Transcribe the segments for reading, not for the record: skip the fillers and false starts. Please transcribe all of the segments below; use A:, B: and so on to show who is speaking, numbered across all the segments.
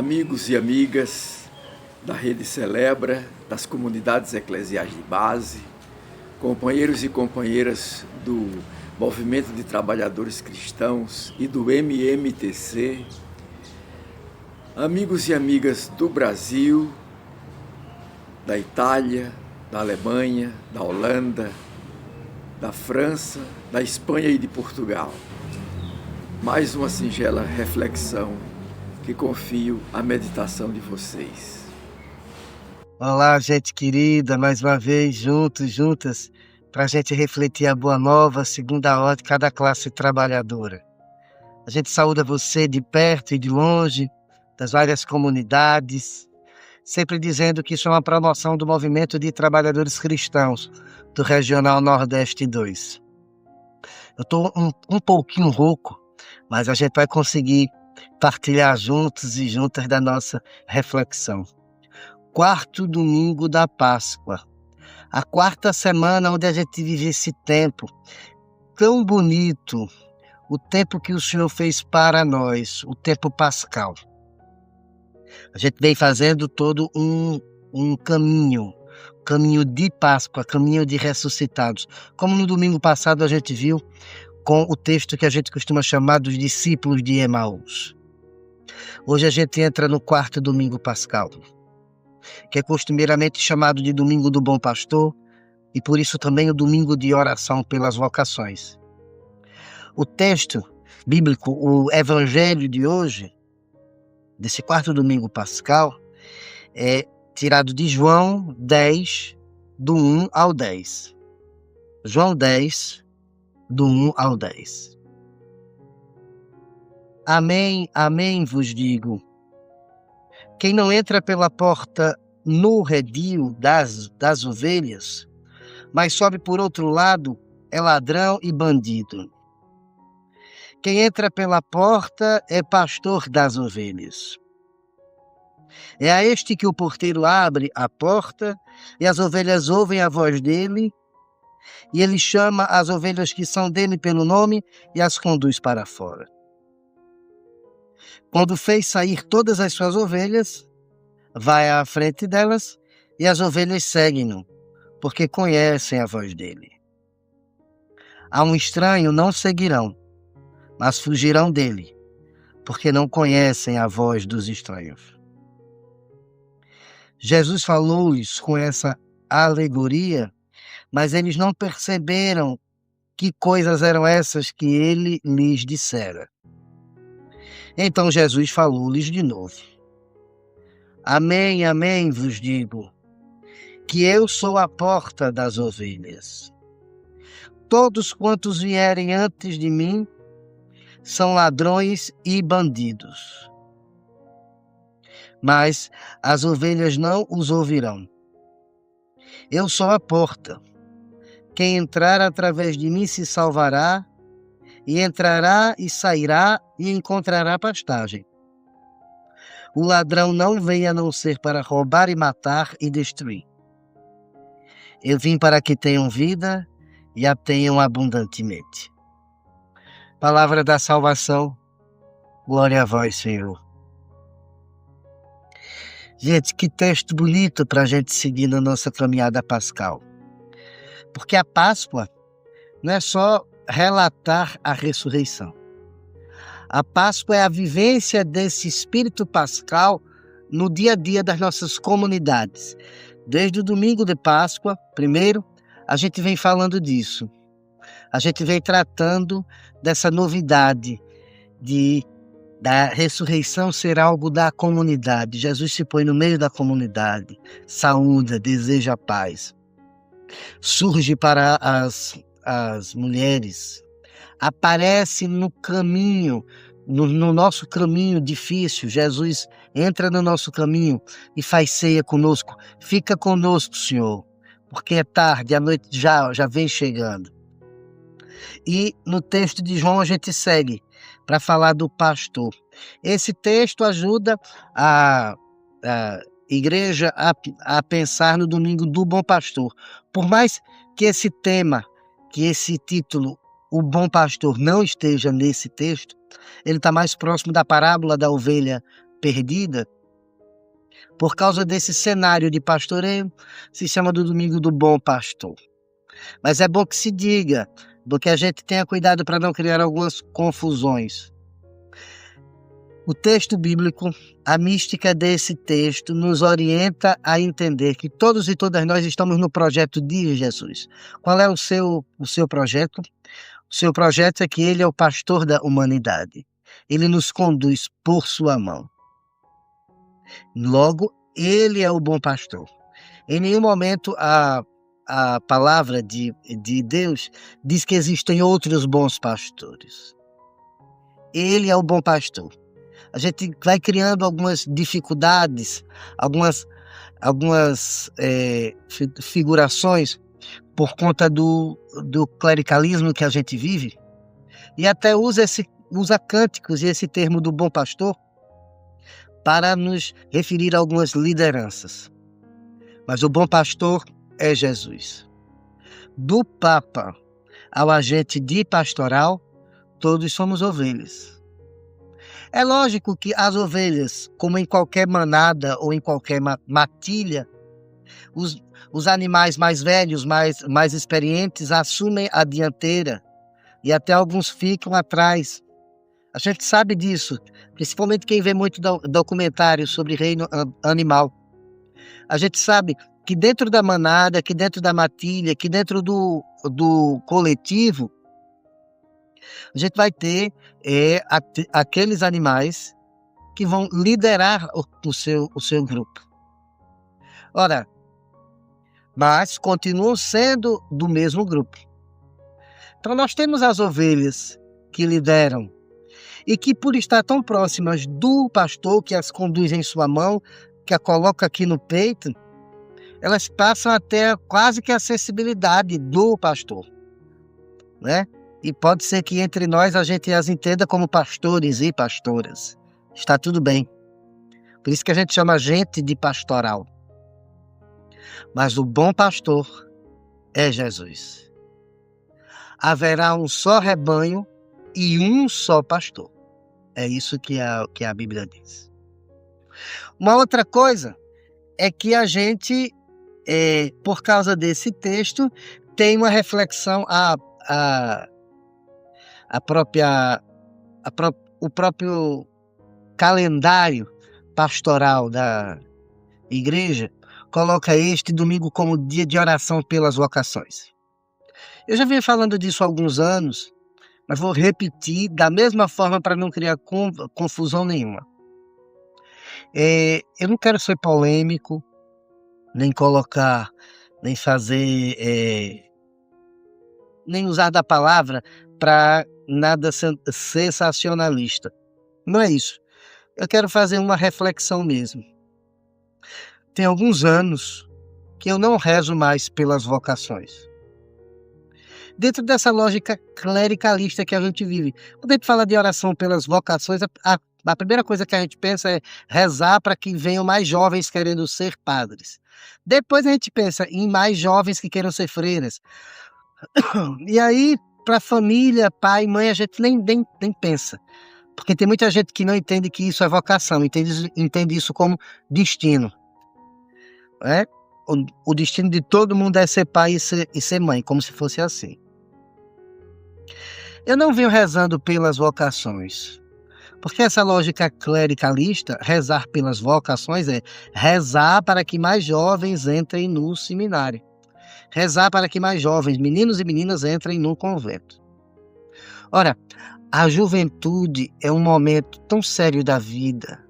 A: Amigos e amigas da Rede Celebra, das comunidades eclesiais de base, companheiros e companheiras do Movimento de Trabalhadores Cristãos e do MMTC, amigos e amigas do Brasil, da Itália, da Alemanha, da Holanda, da França, da Espanha e de Portugal. Mais uma singela reflexão que confio à meditação de vocês.
B: Olá, gente querida, mais uma vez, juntas, para a gente refletir a boa nova, segunda ótica da classe trabalhadora. A gente saúda você de perto e de longe, das várias comunidades, sempre dizendo que isso é uma promoção do Movimento de Trabalhadores Cristãos, do Regional Nordeste 2. Eu estou um pouquinho rouco, mas a gente vai conseguir partilhar juntos e juntas da nossa reflexão. Quarto domingo da Páscoa. A quarta semana onde a gente vive esse tempo tão bonito, o tempo que o Senhor fez para nós, o tempo pascal. A gente vem fazendo todo um caminho de Páscoa, caminho de ressuscitados. Como no domingo passado a gente viu com o texto que a gente costuma chamar dos discípulos de Emaús. Hoje a gente entra no quarto domingo pascal, que é costumeiramente chamado de Domingo do Bom Pastor, e por isso também o Domingo de Oração pelas Vocações. O texto bíblico, o evangelho de hoje, desse quarto domingo pascal, é tirado de João 10, do 1 ao 10. João 10, do 1 ao 10. Amém, amém vos digo. Quem não entra pela porta no redil das ovelhas, mas sobe por outro lado, é ladrão e bandido. Quem entra pela porta é pastor das ovelhas. É a este que o porteiro abre a porta, e as ovelhas ouvem a voz dele, e ele chama as ovelhas que são dele pelo nome e as conduz para fora. Quando fez sair todas as suas ovelhas, vai à frente delas, e as ovelhas seguem-no, porque conhecem a voz dele. A um estranho não seguirão, mas fugirão dele, porque não conhecem a voz dos estranhos. Jesus falou-lhes com essa alegoria, mas eles não perceberam que coisas eram essas que ele lhes dissera. Então Jesus falou-lhes de novo. Amém, amém vos digo, que eu sou a porta das ovelhas. Todos quantos vierem antes de mim são ladrões e bandidos. Mas as ovelhas não os ouvirão. Eu sou a porta. Quem entrar através de mim se salvará, e entrará e sairá e encontrará pastagem. O ladrão não vem a não ser para roubar e matar e destruir. Eu vim para que tenham vida e a tenham abundantemente. Palavra da salvação, glória a vós, Senhor. Gente, que texto bonito para a gente seguir na nossa caminhada pascal. Porque a Páscoa não é só relatar a ressurreição. A Páscoa é a vivência desse espírito pascal no dia a dia das nossas comunidades. Desde o domingo de Páscoa, primeiro, a gente vem falando disso. A gente vem tratando dessa novidade da ressurreição ser algo da comunidade. Jesus se põe no meio da comunidade, saúda, deseja paz. Surge para as mulheres, aparece no caminho, no nosso caminho difícil. Jesus entra no nosso caminho e faz ceia conosco. Fica conosco, Senhor, porque é tarde, a noite já vem chegando. E no texto de João a gente segue para falar do pastor. Esse texto ajuda a igreja a pensar no domingo do bom pastor. Por mais que esse tema, que esse título, o bom pastor, não esteja nesse texto, ele está mais próximo da parábola da ovelha perdida, por causa desse cenário de pastoreio, se chama do Domingo do Bom Pastor. Mas é bom que se diga, porque a gente tenha cuidado para não criar algumas confusões. O texto bíblico, a mística desse texto, nos orienta a entender que todos e todas nós estamos no projeto de Jesus. Qual é o seu projeto? O seu projeto é que ele é o pastor da humanidade. Ele nos conduz por sua mão. Logo, ele é o bom pastor. Em nenhum momento a palavra de Deus diz que existem outros bons pastores. Ele é o bom pastor. A gente vai criando algumas dificuldades, algumas figurações por conta do clericalismo que a gente vive, e até usa cânticos e esse termo do bom pastor para nos referir a algumas lideranças. Mas o bom pastor é Jesus. Do Papa ao agente de pastoral, todos somos ovelhas. É lógico que as ovelhas, como em qualquer manada ou em qualquer matilha, os animais mais velhos, mais experientes, assumem a dianteira e até alguns ficam atrás. A gente sabe disso, principalmente quem vê muito documentário sobre reino animal. A gente sabe que dentro da manada, que dentro da matilha, que dentro do coletivo, a gente vai ter aqueles animais que vão liderar o seu grupo. Ora, mas continuam sendo do mesmo grupo. Então nós temos as ovelhas que lideram e que, por estar tão próximas do pastor, que as conduz em sua mão, que a coloca aqui no peito, elas passam a ter quase que a sensibilidade do pastor, né? E pode ser que entre nós a gente as entenda como pastores e pastoras. Está tudo bem. Por isso que a gente chama gente de pastoral. Mas o bom pastor é Jesus. Haverá um só rebanho e um só pastor. É isso que a Bíblia diz. Uma outra coisa é que a gente, por causa desse texto, tem uma reflexão, o próprio calendário pastoral da igreja coloca este domingo como dia de oração pelas vocações. Eu já venho falando disso há alguns anos, mas vou repetir da mesma forma para não criar confusão nenhuma. Eu não quero ser polêmico, nem colocar, nem fazer, nem usar da palavra para nada sensacionalista. Não é isso. Eu quero fazer uma reflexão mesmo. Tem alguns anos que eu não rezo mais pelas vocações. Dentro dessa lógica clericalista que a gente vive. Quando a gente fala de oração pelas vocações, a primeira coisa que a gente pensa é rezar para que venham mais jovens querendo ser padres. Depois a gente pensa em mais jovens que queiram ser freiras. E aí, para a família, pai, mãe, a gente nem pensa. Porque tem muita gente que não entende que isso é vocação, entende isso como destino. O destino de todo mundo é ser pai e ser mãe, como se fosse assim. Eu não venho rezando pelas vocações, porque essa lógica clericalista, rezar pelas vocações, é rezar para que mais jovens entrem no seminário. Rezar para que mais jovens, meninos e meninas, entrem no convento. Ora, a juventude é um momento tão sério da vida,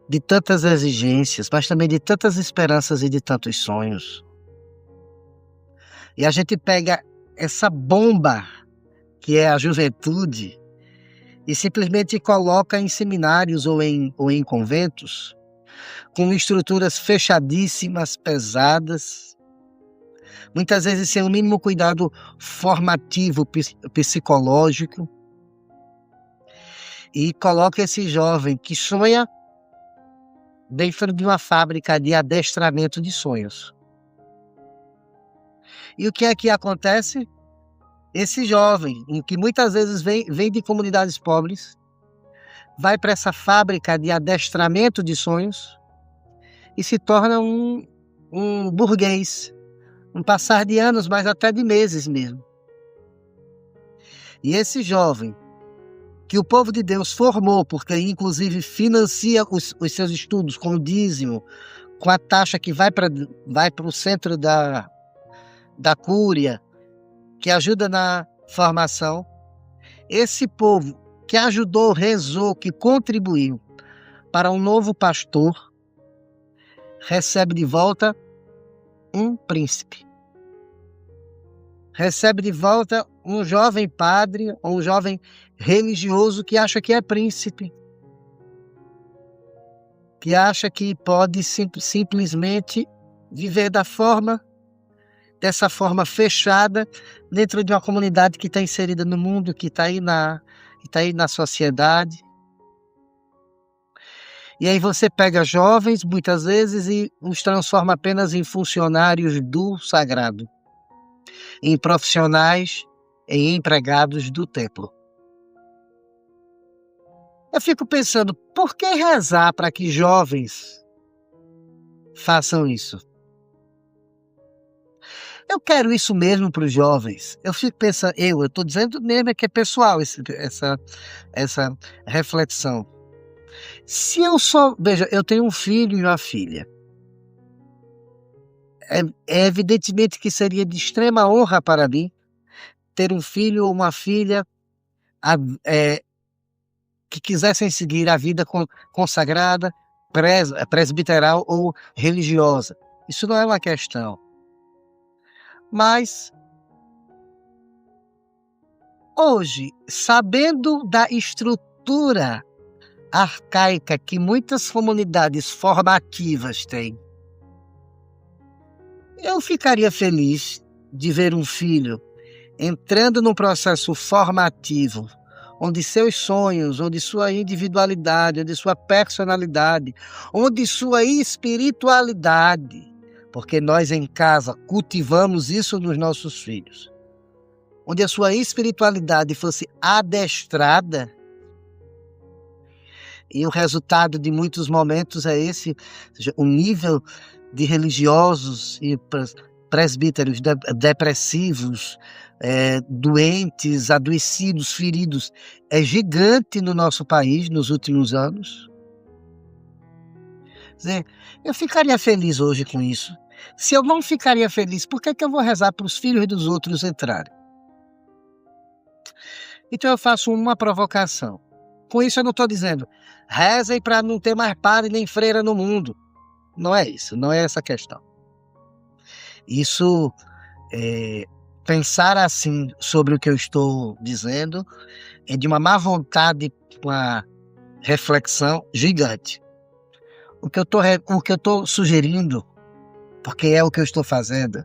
B: de tantas exigências, mas também de tantas esperanças e de tantos sonhos. E a gente pega essa bomba que é a juventude e simplesmente coloca em seminários ou em conventos, com estruturas fechadíssimas, pesadas, muitas vezes sem o mínimo cuidado formativo psicológico, e coloca esse jovem que sonha dentro de uma fábrica de adestramento de sonhos. E o que é que acontece? Esse jovem, que muitas vezes vem de comunidades pobres, vai para essa fábrica de adestramento de sonhos e se torna um burguês, um passar de anos, mas até de meses mesmo. E esse jovem, que o povo de Deus formou, porque inclusive financia os seus estudos com o dízimo, com a taxa que vai para o centro da cúria, que ajuda na formação, esse povo que ajudou, rezou, que contribuiu para um novo pastor, recebe de volta um príncipe. Recebe de volta um jovem padre ou um jovem religioso que acha que é príncipe, que acha que pode simplesmente viver dessa forma fechada, dentro de uma comunidade que está inserida no mundo, que está aí na sociedade. E aí você pega jovens, muitas vezes, e os transforma apenas em funcionários do sagrado, em profissionais, em empregados do templo. Eu fico pensando, por que rezar para que jovens façam isso? Eu quero isso mesmo para os jovens. Eu fico pensando, eu estou dizendo mesmo que é pessoal essa reflexão. Se eu veja, eu tenho um filho e uma filha. É evidentemente que seria de extrema honra para mim ter um filho ou uma filha que quisessem seguir a vida consagrada, presbiteral ou religiosa. Isso não é uma questão. Mas hoje, sabendo da estrutura arcaica que muitas comunidades formativas têm, eu ficaria feliz de ver um filho entrando num processo formativo, onde seus sonhos, onde sua individualidade, onde sua personalidade, onde sua espiritualidade, porque nós em casa cultivamos isso nos nossos filhos, onde a sua espiritualidade fosse adestrada. E o resultado de muitos momentos é esse, ou seja, o nível de religiosos e presbíteros depressivos, doentes, adoecidos, feridos, é gigante no nosso país nos últimos anos. Quer dizer, eu ficaria feliz hoje com isso. Se eu não ficaria feliz, por que eu vou rezar para os filhos dos outros entrarem? Então eu faço uma provocação. Com isso eu não estou dizendo, rezem para não ter mais padre nem freira no mundo. Não é isso, não é essa a questão. Isso, pensar assim sobre o que eu estou dizendo, é de uma má vontade, uma reflexão gigante. O que eu estou sugerindo, porque é o que eu estou fazendo,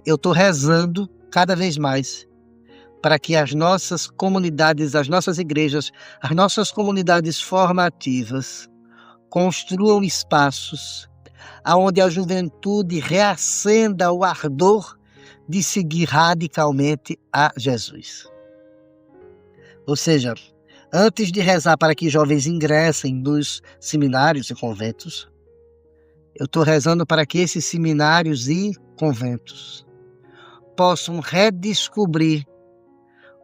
B: eu estou rezando cada vez mais para que as nossas comunidades, as nossas igrejas, as nossas comunidades formativas construam espaços onde a juventude reacenda o ardor de seguir radicalmente a Jesus. Ou seja, antes de rezar para que jovens ingressem nos seminários e conventos, eu estou rezando para que esses seminários e conventos possam redescobrir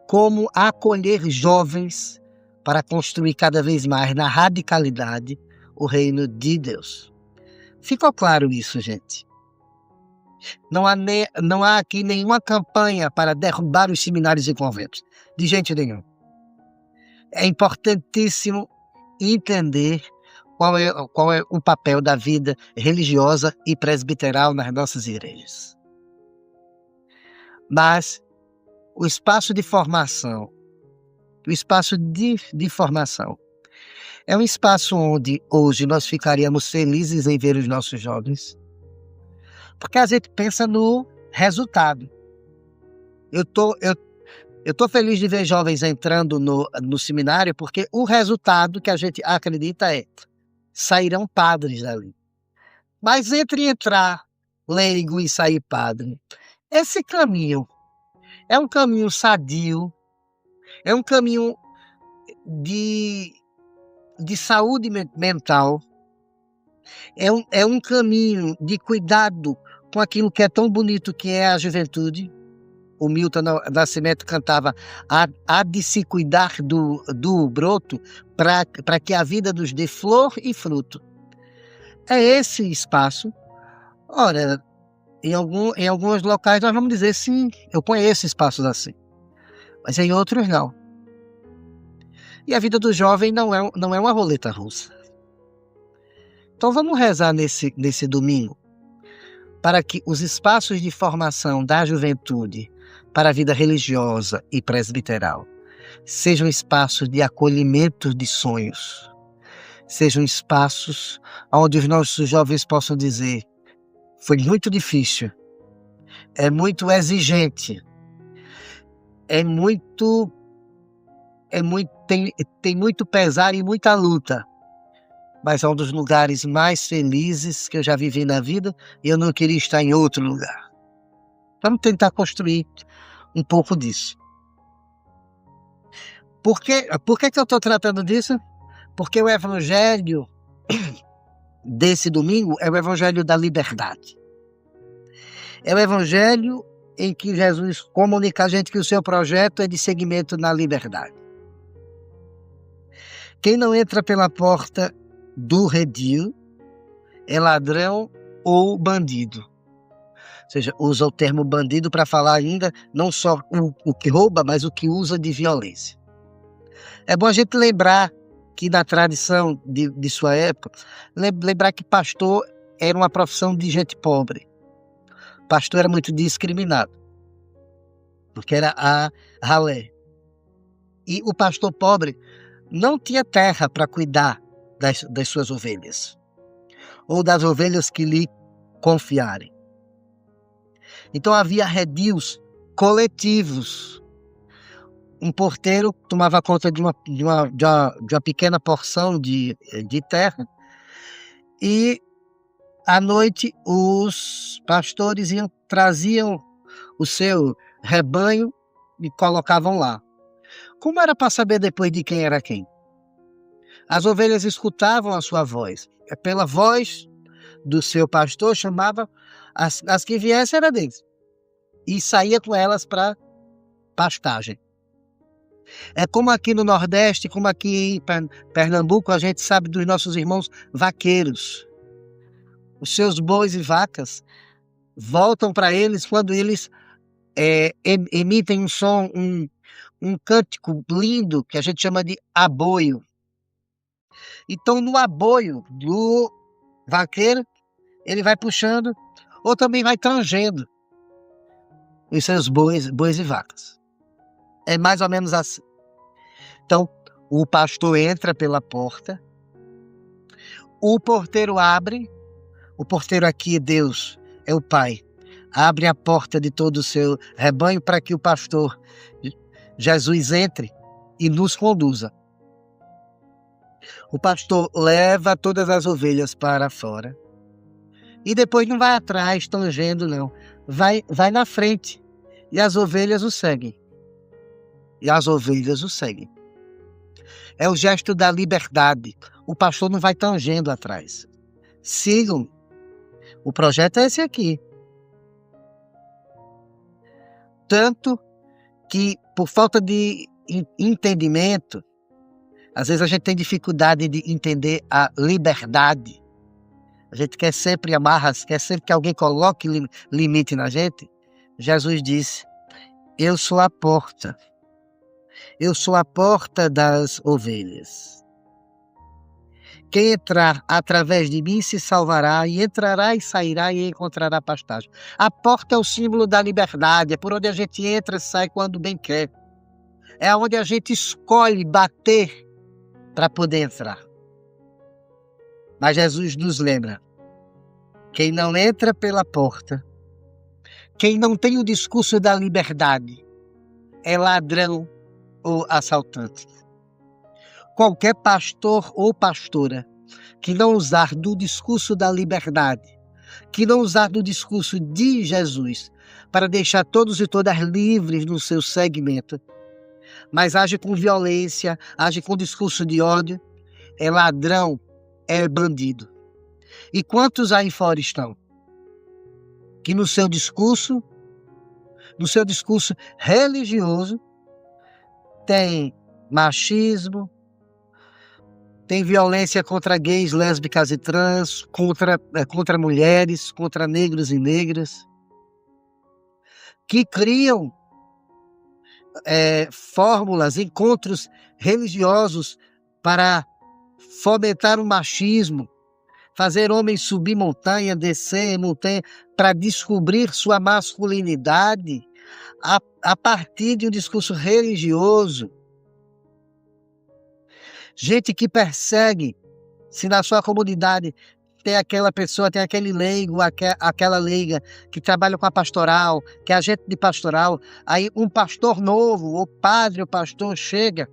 B: como acolher jovens para construir cada vez mais na radicalidade o reino de Deus. Ficou claro isso, gente? Não há aqui nenhuma campanha para derrubar os seminários e conventos, de jeito nenhum. É importantíssimo entender qual é o papel da vida religiosa e presbiteral nas nossas igrejas. Mas o espaço de formação, é um espaço onde hoje nós ficaríamos felizes em ver os nossos jovens, porque a gente pensa no resultado. Eu tô feliz de ver jovens entrando no seminário, porque o resultado que a gente acredita sairão padres dali. Mas entre entrar leigo e sair padre, esse caminho é um caminho sadio, é um caminho de saúde mental, é um caminho de cuidado com aquilo que é tão bonito que é a juventude. O Milton Nascimento cantava: há de se cuidar do broto para que a vida nos dê flor e fruto. É esse espaço. Ora, em alguns locais nós vamos dizer sim, eu conheço espaços assim, mas em outros não. E a vida do jovem não é uma roleta russa. Então vamos rezar nesse domingo para que os espaços de formação da juventude para a vida religiosa e presbiteral sejam espaços de acolhimento de sonhos, sejam espaços onde os nossos jovens possam dizer: foi muito difícil, é muito exigente, tem muito pesar e muita luta, mas é um dos lugares mais felizes que eu já vivi na vida e eu não queria estar em outro lugar. Vamos tentar construir um pouco disso. Por que eu estou tratando disso? Porque o evangelho desse domingo é o evangelho da liberdade. É o evangelho em que Jesus comunica a gente que o seu projeto é de seguimento na liberdade. Quem não entra pela porta do redil é ladrão ou bandido. Ou seja, usa o termo bandido para falar ainda não só o que rouba, mas o que usa de violência. É bom a gente lembrar que na tradição de sua época, lembrar que pastor era uma profissão de gente pobre. Pastor era muito discriminado, porque era a ralé. E o pastor pobre não tinha terra para cuidar das suas ovelhas, ou das ovelhas que lhe confiarem. Então havia redios coletivos. Um porteiro tomava conta de uma pequena porção de terra, e à noite os pastores traziam o seu rebanho e colocavam lá. Como era para saber depois de quem era quem? As ovelhas escutavam a sua voz. Pela voz do seu pastor, chamava as que viessem, era deles. E saía com elas para pastagem. É como aqui no Nordeste, como aqui em Pernambuco, a gente sabe dos nossos irmãos vaqueiros. Os seus bois e vacas voltam para eles quando eles emitem um som, um cântico lindo que a gente chama de aboio. Então, no aboio do vaqueiro, ele vai puxando ou também vai tangendo os seus bois e vacas. É mais ou menos assim. Então, o pastor entra pela porta, o porteiro abre, o porteiro aqui, Deus, é o Pai, abre a porta de todo o seu rebanho para que o pastor Jesus entre e nos conduza. O pastor leva todas as ovelhas para fora e depois não vai atrás, tangendo, não. Vai na frente e as ovelhas o seguem. É o gesto da liberdade. O pastor não vai tangendo atrás. Sigam. O projeto é esse aqui. Tanto que, por falta de entendimento, às vezes a gente tem dificuldade de entender a liberdade. A gente quer sempre amarras, quer sempre que alguém coloque limite na gente. Jesus disse: eu sou a porta. Eu sou a porta das ovelhas. Quem entrar através de mim se salvará, e entrará e sairá e encontrará pastagem. A porta é o símbolo da liberdade, é por onde a gente entra e sai quando bem quer. É onde a gente escolhe bater para poder entrar. Mas Jesus nos lembra: quem não entra pela porta, quem não tem o discurso da liberdade, é ladrão ou assaltante. Qualquer pastor ou pastora que não usar do discurso da liberdade, que não usar do discurso de Jesus para deixar todos e todas livres no seu segmento, mas age com violência, age com discurso de ódio, é ladrão, é bandido. E quantos aí fora estão? Que no seu discurso religioso, tem machismo, tem violência contra gays, lésbicas e trans, contra mulheres, contra negros e negras, que criam fórmulas, encontros religiosos para fomentar o machismo, fazer homens subir montanha, descer montanha, para descobrir sua masculinidade a partir de um discurso religioso. Gente que persegue, se na sua comunidade tem aquela pessoa, tem aquele leigo, aquela leiga que trabalha com a pastoral, que é agente de pastoral, aí um pastor novo, o padre, o pastor chega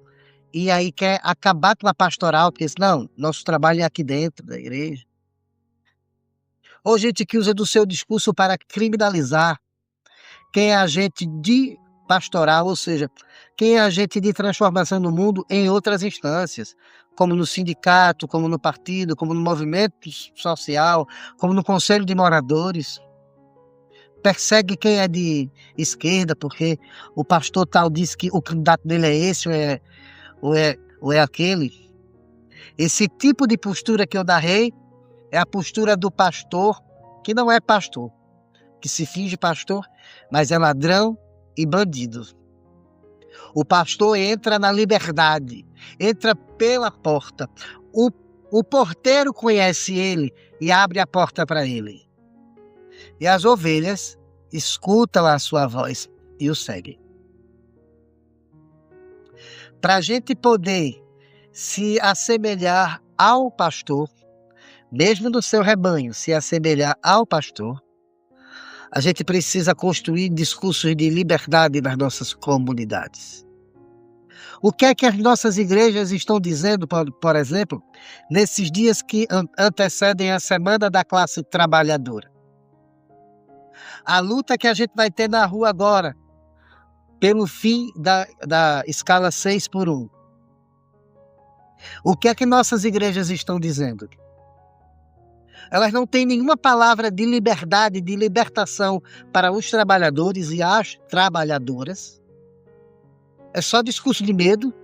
B: e aí quer acabar com a pastoral, porque diz, não, nosso trabalho é aqui dentro da igreja. Ou gente que usa do seu discurso para criminalizar quem é agente de pastoral, ou seja, quem é agente de transformação no mundo em outras instâncias, como no sindicato, como no partido, como no movimento social, como no conselho de moradores. Persegue quem é de esquerda, porque o pastor tal disse que o candidato dele é esse ou é aquele. Esse tipo de postura que eu narrei é a postura do pastor que não é pastor, que se finge pastor, mas é ladrão e bandido. O pastor entra na liberdade, entra pela porta. O porteiro conhece ele e abre a porta para ele. E as ovelhas escutam a sua voz e o seguem. Para a gente poder se assemelhar ao pastor, mesmo no seu rebanho, se assemelhar ao pastor, a gente precisa construir discursos de liberdade nas nossas comunidades. O que é que as nossas igrejas estão dizendo, por exemplo, nesses dias que antecedem a Semana da Classe Trabalhadora? A luta que a gente vai ter na rua agora, pelo fim da escala 6x1. O que é que nossas igrejas estão dizendo? Elas não têm nenhuma palavra de liberdade, de libertação para os trabalhadores e as trabalhadoras. É só discurso de medo.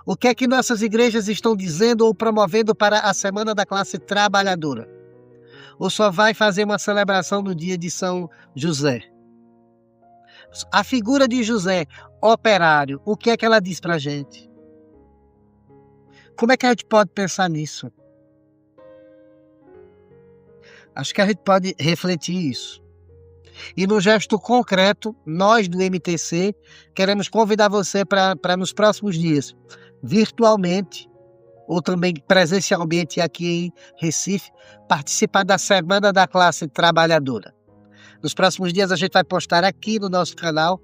B: O que é que nossas igrejas estão dizendo ou promovendo para a Semana da Classe Trabalhadora? Ou só vai fazer uma celebração no dia de São José? A figura de José, operário, o que é que ela diz para a gente? Como é que a gente pode pensar nisso? Acho que a gente pode refletir isso. E no gesto concreto, nós do MTC queremos convidar você para nos próximos dias, virtualmente ou também presencialmente aqui em Recife, participar da Semana da Classe Trabalhadora. Nos próximos dias a gente vai postar aqui no nosso canal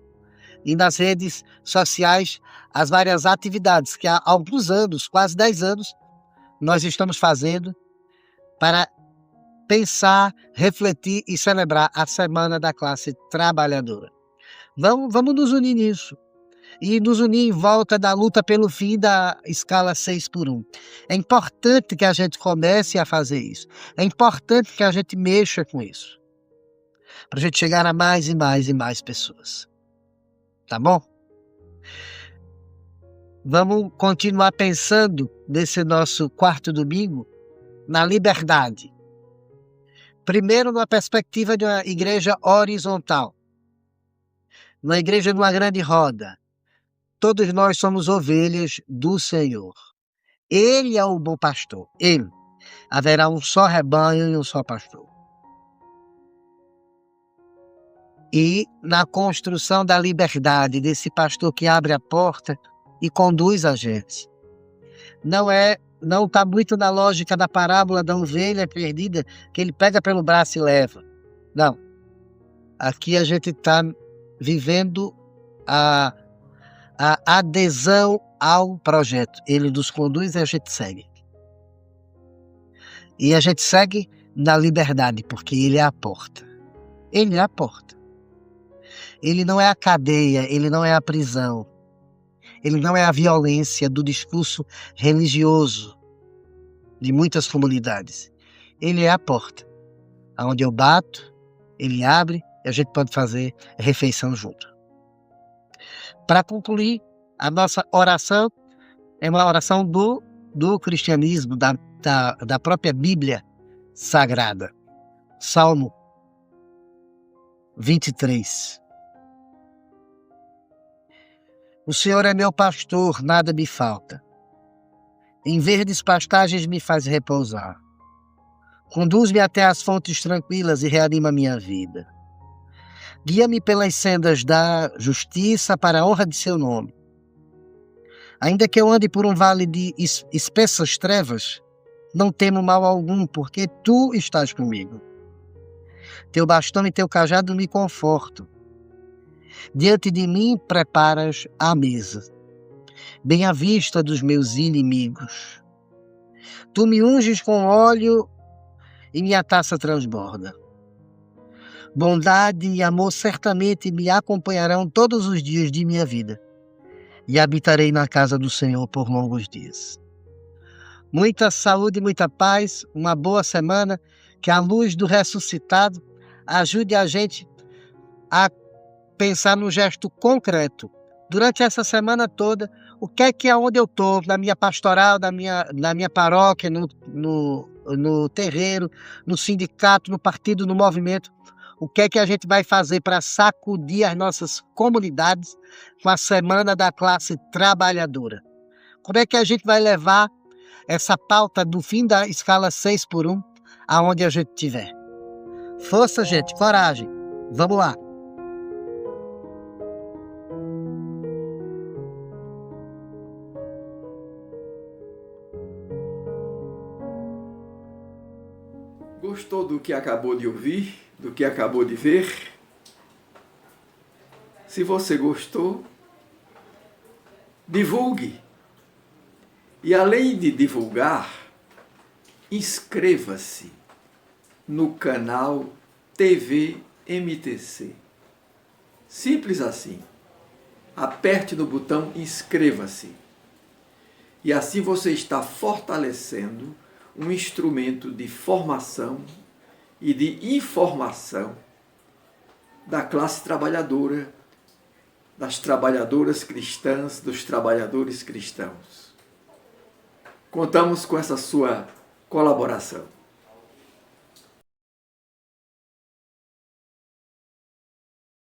B: e nas redes sociais as várias atividades que há alguns anos, quase 10 anos, nós estamos fazendo para pensar, refletir e celebrar a Semana da Classe Trabalhadora. Vamos nos unir nisso. E nos unir em volta da luta pelo fim da escala 6x1. É importante que a gente comece a fazer isso. É importante que a gente mexa com isso. Para a gente chegar a mais e mais e mais pessoas. Tá bom? Vamos continuar pensando nesse nosso quarto domingo na liberdade. Primeiro, numa perspectiva de uma igreja horizontal. Uma igreja de uma grande roda. Todos nós somos ovelhas do Senhor. Ele é o bom pastor. Ele. Haverá um só rebanho e um só pastor. E na construção da liberdade desse pastor que abre a porta e conduz a gente. Não está muito na lógica da parábola da ovelha perdida, que ele pega pelo braço e leva. Não. Aqui a gente está vivendo a adesão ao projeto. Ele nos conduz e a gente segue. E a gente segue na liberdade, porque ele é a porta. Ele é a porta. Ele não é a cadeia, ele não é a prisão, ele não é a violência do discurso religioso de muitas comunidades. Ele é a porta, aonde eu bato, ele abre e a gente pode fazer refeição junto. Para concluir, a nossa oração é uma oração do cristianismo, da própria Bíblia Sagrada. Salmo 23. O Senhor é meu pastor, nada me falta. Em verdes pastagens me faz repousar. Conduz-me até as fontes tranquilas e reanima minha vida. Guia-me pelas sendas da justiça para a honra de seu nome. Ainda que eu ande por um vale de espessas trevas, não temo mal algum, porque tu estás comigo. Teu bastão e teu cajado me confortam. Diante de mim preparas a mesa, bem à vista dos meus inimigos. Tu me unges com óleo e minha taça transborda. Bondade e amor certamente me acompanharão todos os dias de minha vida, e habitarei na casa do Senhor por longos dias. Muita saúde, muita paz, uma boa semana, que a luz do ressuscitado ajude a gente a pensar num gesto concreto. Durante essa semana toda, o que é que aonde eu estou, na minha pastoral, na minha paróquia, no terreiro, no sindicato, no partido, no movimento, o que é que a gente vai fazer para sacudir as nossas comunidades com a Semana da Classe Trabalhadora? Como é que a gente vai levar essa pauta do fim da escala 6x1 aonde a gente estiver? Força, gente, coragem. Vamos lá.
A: Gostou do que acabou de ouvir, do que acabou de ver? Se você gostou, divulgue. E além de divulgar, inscreva-se no canal TV MTC. Simples assim. Aperte no botão inscreva-se. E assim você está fortalecendo um instrumento de formação e de informação da classe trabalhadora, das trabalhadoras cristãs, dos trabalhadores cristãos. Contamos com essa sua colaboração.